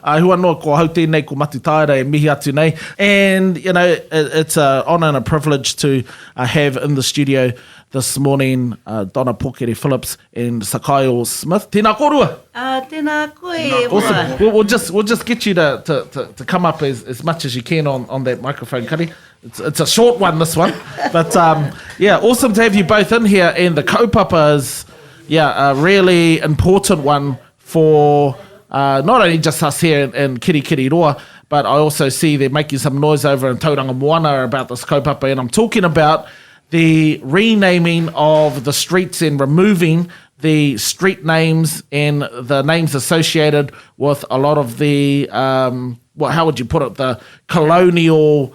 Hua noa ko hau tēnei ko Matutaera e mihi atu nei. And, you know, it's an honour and a privilege to have in the studio this morning Donna Pokere Phillips and Sakaio Smith. Tēnā korua. Tēnā koe. Awesome. We'll just get you to come up as much as you can on that microphone, Kari. It's a short one, this one. But, yeah, awesome to have you both in here. And the kaupapa is, a really important one for... not only just us here in Kirikiriroa, but I also see they're making some noise over in Tauranga Moana about this kaupapa, and I'm talking about the renaming of the streets and removing the street names and the names associated with a lot of the, how would you put it, the colonial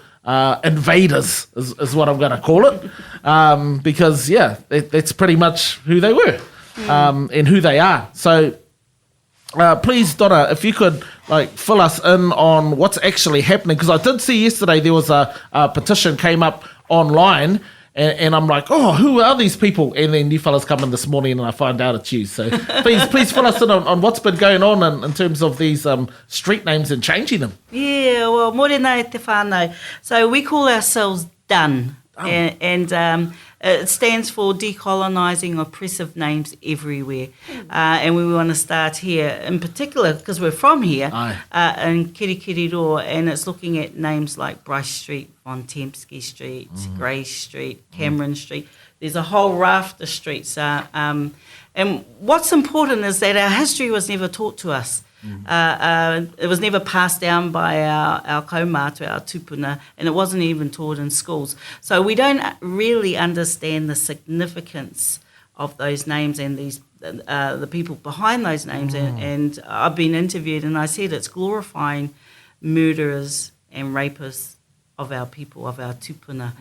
invaders is what I'm going to call it, because, that's pretty much who they were and who they are. So... please, Donna, if you could fill us in on what's actually happening, because I did see yesterday there was a petition came up online, and I'm like, oh, who are these people? And then you fellas come in this morning and I find out it's you. So please fill us in on what's been going on in terms of these street names and changing them. Yeah, well, morena te whānau. So we call ourselves DONE, and it stands for Decolonising Oppressive Names Everywhere. And we want to start here, in particular, because we're from here, in Kirikiriroa, and it's looking at names like Bryce Street, Von Tempsky Street, Gray Street, Cameron Street. There's a whole raft of streets. And what's important is that our history was never taught to us. It was never passed down by our kaumātua, our tupuna, and it wasn't even taught in schools. So we don't really understand the significance of those names and the people behind those names. And I've been interviewed, and I said it's glorifying murderers and rapists of our people, of our tupuna.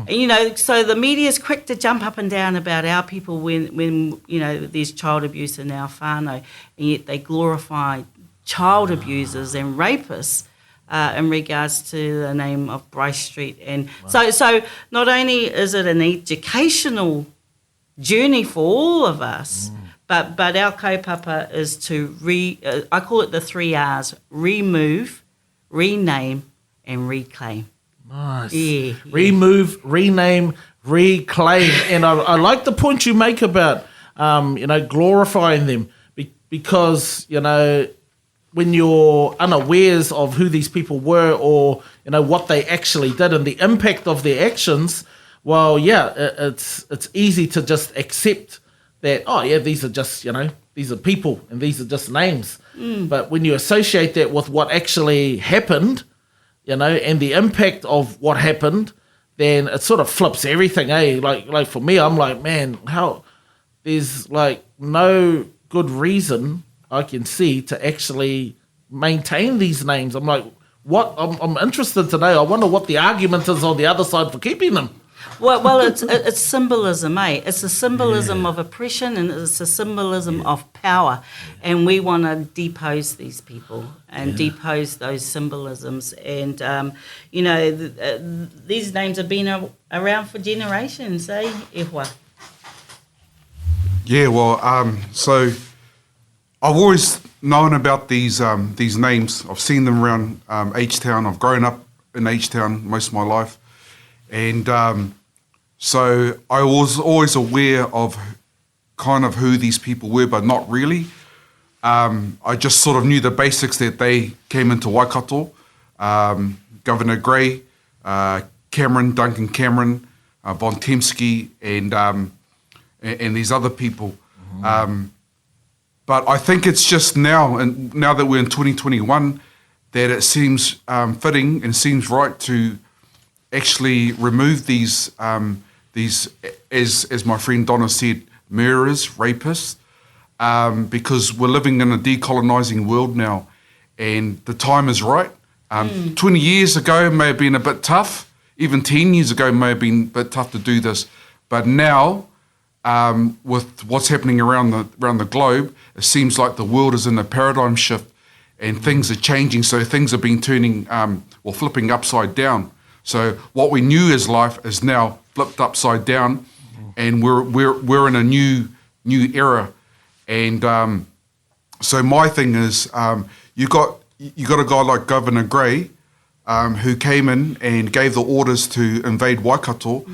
And, you know, so the media is quick to jump up and down about our people when you know, there's child abuse in our whānau, and yet they glorify child abusers and rapists in regards to the name of Bryce Street. And so not only is it an educational journey for all of us, but our kaupapa is to I call it the 3 R's: remove, rename, and reclaim. Nice. Yeah. Remove, rename, reclaim. And I like the point you make about, glorifying them because, when you're unawares of who these people were or, what they actually did and the impact of their actions, well, it's easy to just accept that, these are just, these are people and these are just names. But when you associate that with what actually happened, and the impact of what happened, then it sort of flips everything, eh? Like for me, I'm like, man, how there's no good reason I can see to actually maintain these names. I'm like, what? I'm interested to know. I wonder what the argument is on the other side for keeping them. Well, it's symbolism, eh? It's a symbolism of oppression, and it's a symbolism of power, and we want to depose these people and depose those symbolisms. And these names have been around for generations, eh, Ehua? Yeah, well, so I've always known about these names. I've seen them around H-Town. I've grown up in H-Town most of my life. And so I was always aware of kind of who these people were, but not really. I just sort of knew the basics that they came into Waikato. Governor Gray, Duncan Cameron, Von Tempsky, and these other people. But I think it's just now that we're in 2021, that it seems fitting and seems right to actually remove these as my friend Donna said, murderers, rapists, because we're living in a decolonising world now, and the time is right. 20 years ago may have been a bit tough, even 10 years ago may have been a bit tough to do this, but now with what's happening around the globe, it seems like the world is in a paradigm shift and things are changing, so things have been turning flipping upside down. So what we knew as life is now flipped upside down, and we're in a new era. And so my thing is, you got you got a guy like Governor Gray, who came in and gave the orders to invade Waikato,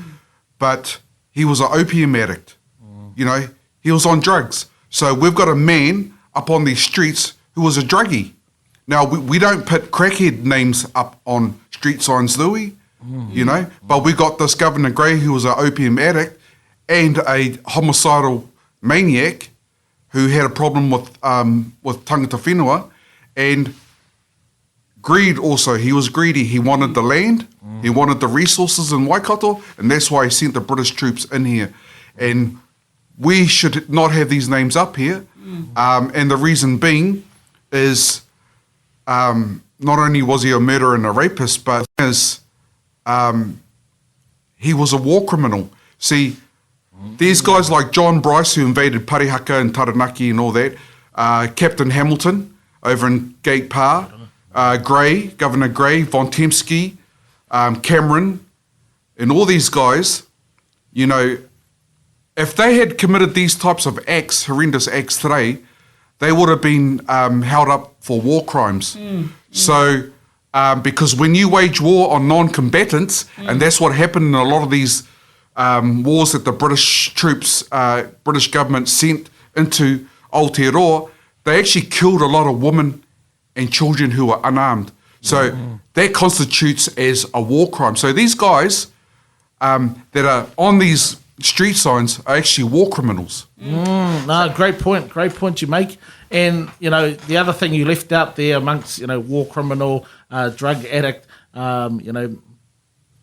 but he was an opium addict. You know, he was on drugs. So we've got a man up on these streets who was a druggie. Now, we don't put crackhead names up on street signs, do we? You know, but we got this Governor Gray who was an opium addict and a homicidal maniac who had a problem with tangata whenua, and greed also. He was greedy. He wanted the land, he wanted the resources in Waikato, and that's why he sent the British troops in here. And we should not have these names up here. And the reason being is not only was he a murderer and a rapist, but he was a war criminal. See, these guys like John Bryce, who invaded Parihaka and Taranaki and all that, Captain Hamilton over in Gate Pa, Gray, Governor Gray, Von Temsky, Cameron, and all these guys, you know, if they had committed these types of acts, horrendous acts today, they would have been held up for war crimes. So, because when you wage war on non-combatants, and that's what happened in a lot of these wars that the British troops, British government sent into Aotearoa, they actually killed a lot of women and children who were unarmed. So that constitutes as a war crime. So these guys that are on these street signs are actually war criminals. No, great point you make. And, you know, the other thing you left out there amongst, you know, war criminal, drug addict, you know,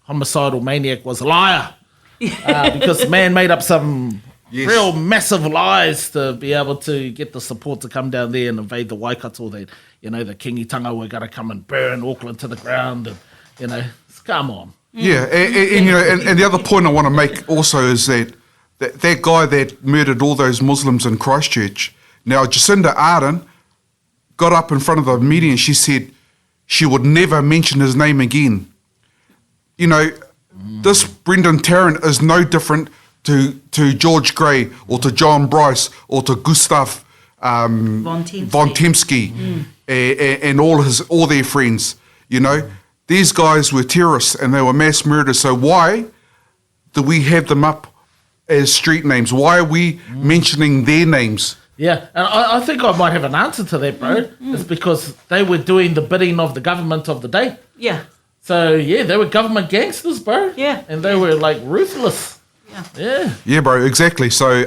homicidal maniac was a liar. Because the man made up some real massive lies to be able to get the support to come down there and invade the Waikato, that, you know, the kingitanga were going to come and burn Auckland to the ground. And, you know, come on. Yeah, and you know, and the other point I want to make also is that guy that murdered all those Muslims in Christchurch, now Jacinda Ardern got up in front of the media and she said she would never mention his name again. You know, this Brendan Tarrant is no different to George Gray or to John Bryce or to Gustav Von Temsky and all their friends, you know. These guys were terrorists and they were mass murderers. So why do we have them up as street names? Why are we mentioning their names? Yeah, and I think I might have an answer to that, bro. It's because they were doing the bidding of the government of the day. Yeah. So, yeah, they were government gangsters, bro. Yeah. And they were, like, ruthless. Yeah. Yeah, bro, exactly. So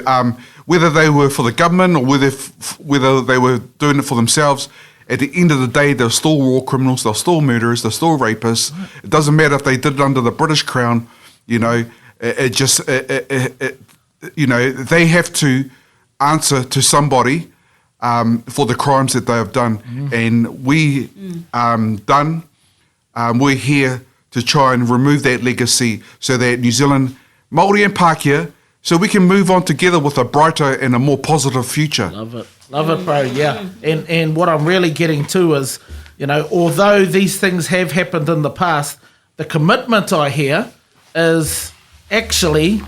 whether they were for the government or whether they were doing it for themselves, at the end of the day, they're still war criminals, they're still murderers, they're still rapists. It doesn't matter if they did it under the British Crown, you know, you know, they have to answer to somebody for the crimes that they have done. And we're here to try and remove that legacy so that New Zealand, Māori and Pākehā, so we can move on together with a brighter and a more positive future. Love it, bro, yeah. And what I'm really getting to is, you know, although these things have happened in the past, the commitment I hear is actually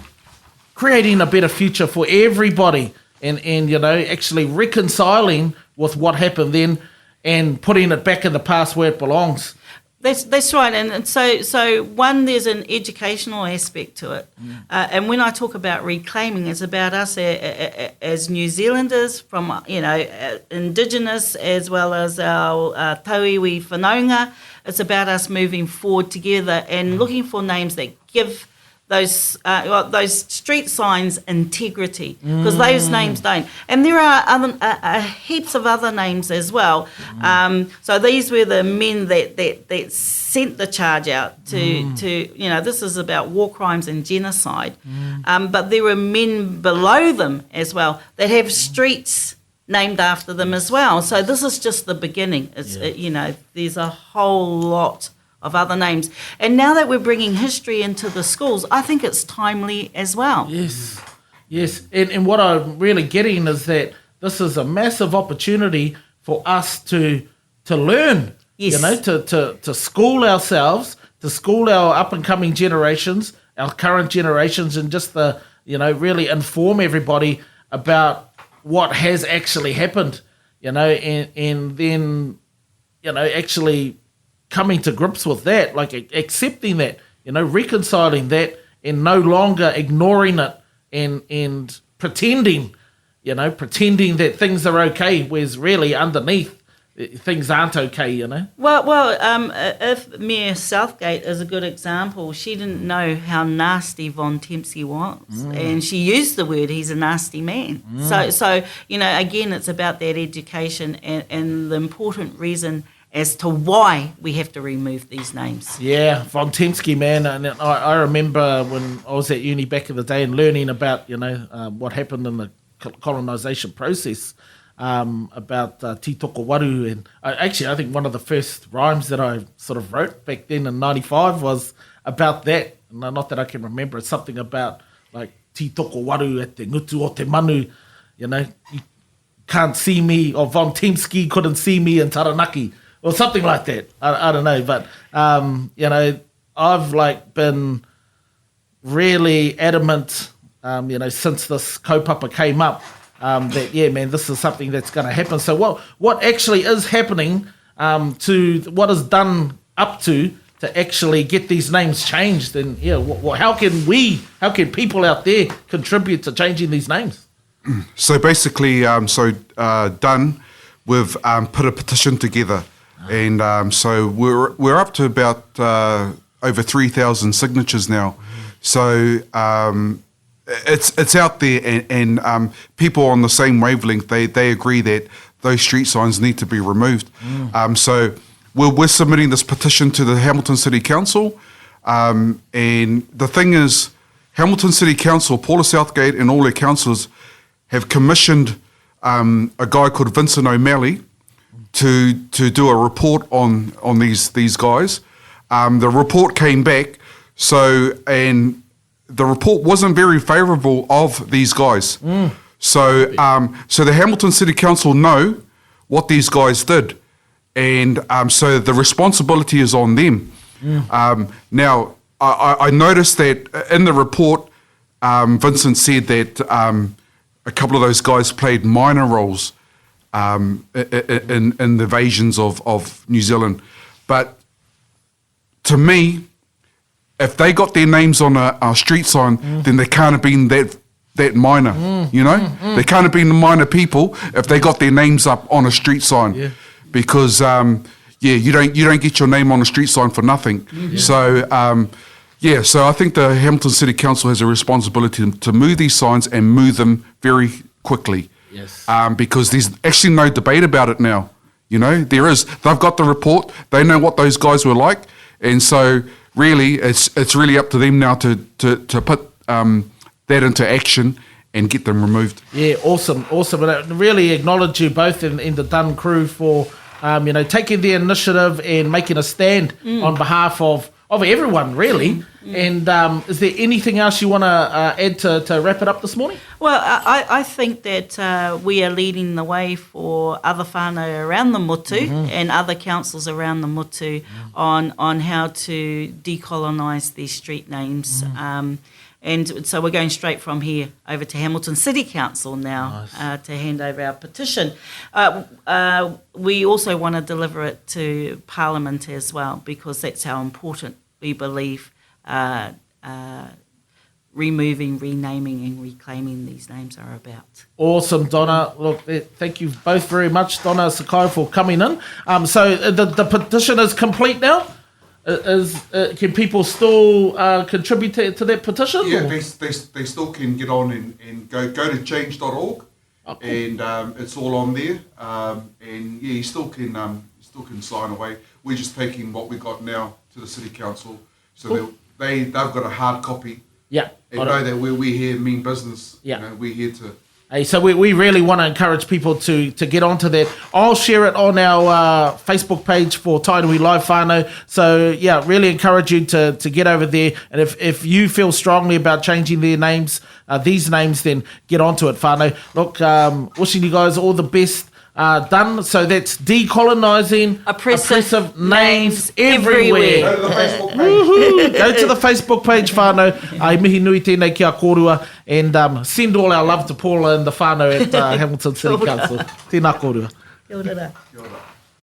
creating a better future for everybody and you know, actually reconciling with what happened then and putting it back in the past where it belongs. That's right, and so one, there's an educational aspect to it, and when I talk about reclaiming, it's about us as New Zealanders, from, you know, Indigenous as well as our tauiwi whanaunga. It's about us moving forward together and looking for names that give those street signs integrity, because those names don't. And there are other, heaps of other names as well. So these were the men that sent the charge out to, you know, this is about war crimes and genocide. But there were men below them as well that have streets named after them as well. So this is just the beginning. It's, you know, there's a whole lot of other names. And now that we're bringing history into the schools, I think it's timely as well. Yes. And what I'm really getting is that this is a massive opportunity for us to learn, you know, to school ourselves, to school our up-and-coming generations, our current generations, and just, you know, really inform everybody about what has actually happened, you know, and then actually coming to grips with that, like accepting that, reconciling that, and no longer ignoring it and pretending that things are okay, whereas really underneath things aren't okay, Well, if Mayor Southgate is a good example, she didn't know how nasty Von Tempsey was, and she used the word, he's a nasty man. So again, it's about that education and the important reason as to why we have to remove these names. Yeah, Von Tempsey, man. And I remember when I was at uni back in the day and learning about, what happened in the colonisation process, about Titoko Waru. And I think one of the first rhymes that I sort of wrote back then in 95 was about that. Not that I can remember. It's something about like Titoko Waru at te ngutu o te manu. You can't see me, or Von Tempsey couldn't see me in Taranaki, or something like that. I don't know. But, I've been really adamant, since this kaupapa came up, that, this is something that's going to happen. So what actually is happening to what is done up to actually get these names changed? And, how can people out there contribute to changing these names? So basically, done, we've put a petition together. And so we're up to about over 3,000 signatures now. So it's out there, and people on the same wavelength, they agree that those street signs need to be removed. So we're submitting this petition to the Hamilton City Council. And the thing is, Hamilton City Council, Paula Southgate and all their councillors have commissioned a guy called Vincent O'Malley to do a report on these guys. The report came back, and the report wasn't very favourable of these guys. So the Hamilton City Council know what these guys did, and so the responsibility is on them. Now, I noticed that in the report, Vincent said that a couple of those guys played minor roles in the invasions of New Zealand. But to me, if they got their names on a street sign, then they can't have been that minor, They can't have been the minor people if they got their names up on a street sign, because you don't get your name on a street sign for nothing. So so I think the Hamilton City Council has a responsibility to move these signs and move them very quickly. Yes. Because there's actually no debate about it now. There is. They've got the report. They know what those guys were like, and so really, it's really up to them now to put that into action and get them removed. Yeah, awesome. And I really acknowledge you both in the Dunn crew for taking the initiative and making a stand on behalf of everyone, really. And is there anything else you want to add to wrap it up this morning? Well, I think that we are leading the way for other whānau around the motu and other councils around the motu on how to decolonise these street names. And so we're going straight from here over to Hamilton City Council now to hand over our petition. We also want to deliver it to Parliament as well, because that's how important we believe removing, renaming and reclaiming these names are about. Awesome, Donna. Look, thank you both very much, Donna and Sakaio, for coming in. So the petition is complete now? Can people still contribute to that petition? Yeah, they still can get on and go to change.org, and it's all on there. And you still can sign away. We're just taking what we got now to the City Council, so they've got a hard copy. Yeah, and know that we're here mean business. Yeah, we're here to. Hey, so we really want to encourage people to get onto that. I'll share it on our Facebook page for Tainui Live Whānau. So, really encourage you to get over there. And if you feel strongly about changing their names, these names, then get onto it, whānau. Look, wishing you guys all the best done. So that's decolonising oppressive names everywhere. Go to the Facebook page. Woohoo! Go to the Facebook page, whānau. Ai mihi nui tēnei ki a kōrua. And send all our love to Paula and the whānau at Hamilton City Council. Tēnā kōrua. Kia ora. Kia ora.